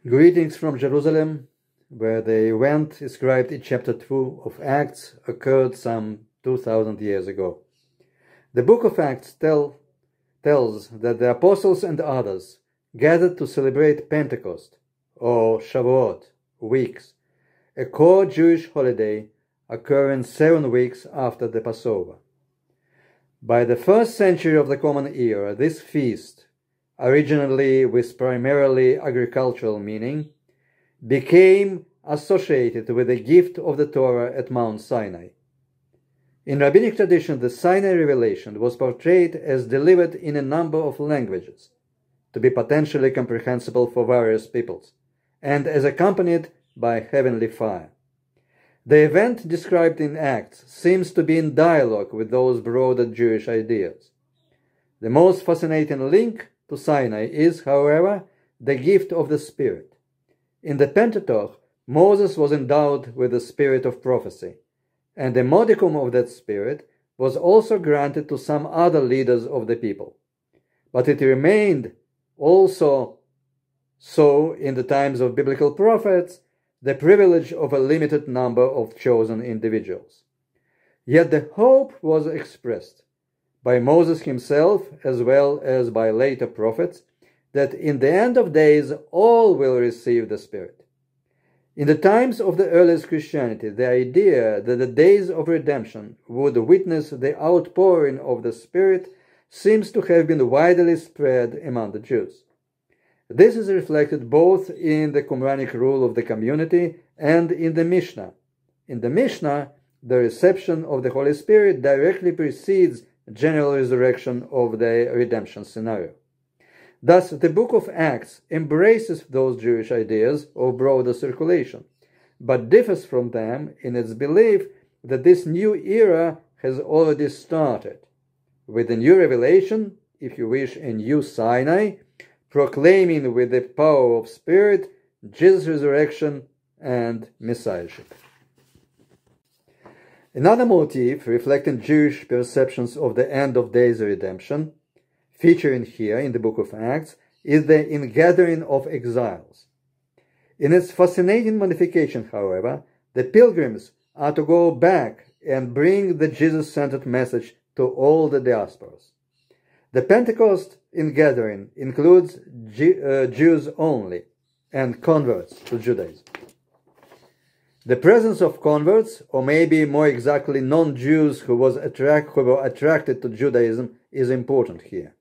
Greetings from Jerusalem, where the event described in chapter 2 of Acts occurred some 2,000 years ago. The book of Acts tells that the apostles and others gathered to celebrate Pentecost, or Szawuot, weeks, a core Jewish holiday occurring 7 weeks after the Passover. By the 1st century of the Common Era, this feast, originally with primarily agricultural meaning, became associated with the gift of the Torah at Mount Sinai. In rabbinic tradition, the Sinai revelation was portrayed as delivered in a number of languages, to be potentially comprehensible for various peoples, and as accompanied by heavenly fire. The event described in Acts seems to be in dialogue with those broader Jewish ideas. The most fascinating link to Sinai is, however, the gift of the Spirit. In the Pentateuch, Moses was endowed with the spirit of prophecy, and a modicum of that spirit was also granted to some other leaders of the people. But it remained also so in the times of biblical prophets, the privilege of a limited number of chosen individuals. Yet the hope was expressed by Moses himself as well as by later prophets that in the end of days all will receive the Spirit. In the times of the earliest Christianity, the idea that the days of redemption would witness the outpouring of the Spirit seems to have been widely spread among the Jews. This is reflected both in the Qumranic rule of the community and in the Mishnah. In the Mishnah, the reception of the Holy Spirit directly precedes general resurrection of the redemption scenario. Thus, the book of Acts embraces those Jewish ideas of broader circulation, but differs from them in its belief that this new era has already started, with the new revelation, if you wish, a new Sinai, proclaiming with the power of Spirit Jesus' resurrection and Messiahship. Another motif reflecting Jewish perceptions of the end of days redemption, featuring here in the book of Acts, is the ingathering of exiles. In its fascinating modification, however, the pilgrims are to go back and bring the Jesus-centered message to all the diasporas. The Pentecost ingathering includes Jews only and converts to Judaism. The presence of converts, or maybe more exactly non-Jews who were attracted to Judaism, is important here.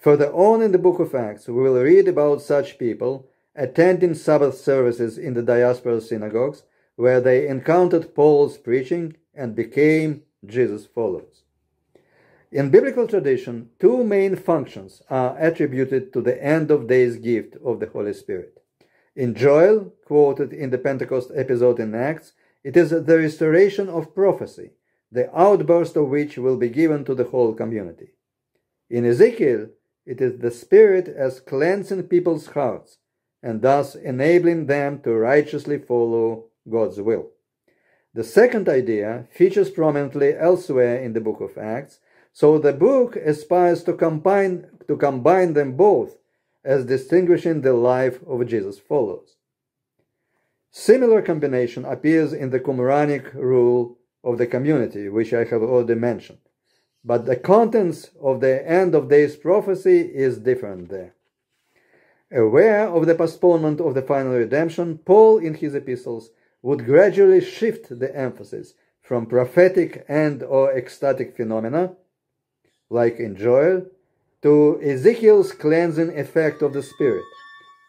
Further on in the book of Acts, we will read about such people attending Sabbath services in the diaspora synagogues, where they encountered Paul's preaching and became Jesus' followers. In biblical tradition, 2 main functions are attributed to the end of days gift of the Holy Spirit. In Joel, quoted in the Pentecost episode in Acts, it is the restoration of prophecy, the outburst of which will be given to the whole community. In Ezekiel, it is the Spirit as cleansing people's hearts, and thus enabling them to righteously follow God's will. The second idea features prominently elsewhere in the book of Acts, so the book aspires to combine them both as distinguishing the life of Jesus' followers. Similar combination appears in the Qumranic rule of the community, which I have already mentioned, but the contents of the end of days prophecy is different there. Aware of the postponement of the final redemption, Paul in his epistles would gradually shift the emphasis from prophetic and/or ecstatic phenomena, like in Joel, to Ezekiel's cleansing effect of the Spirit,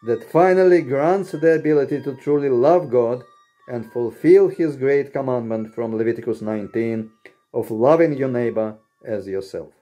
that finally grants the ability to truly love God and fulfill His great commandment from Leviticus 19 of loving your neighbor as yourself.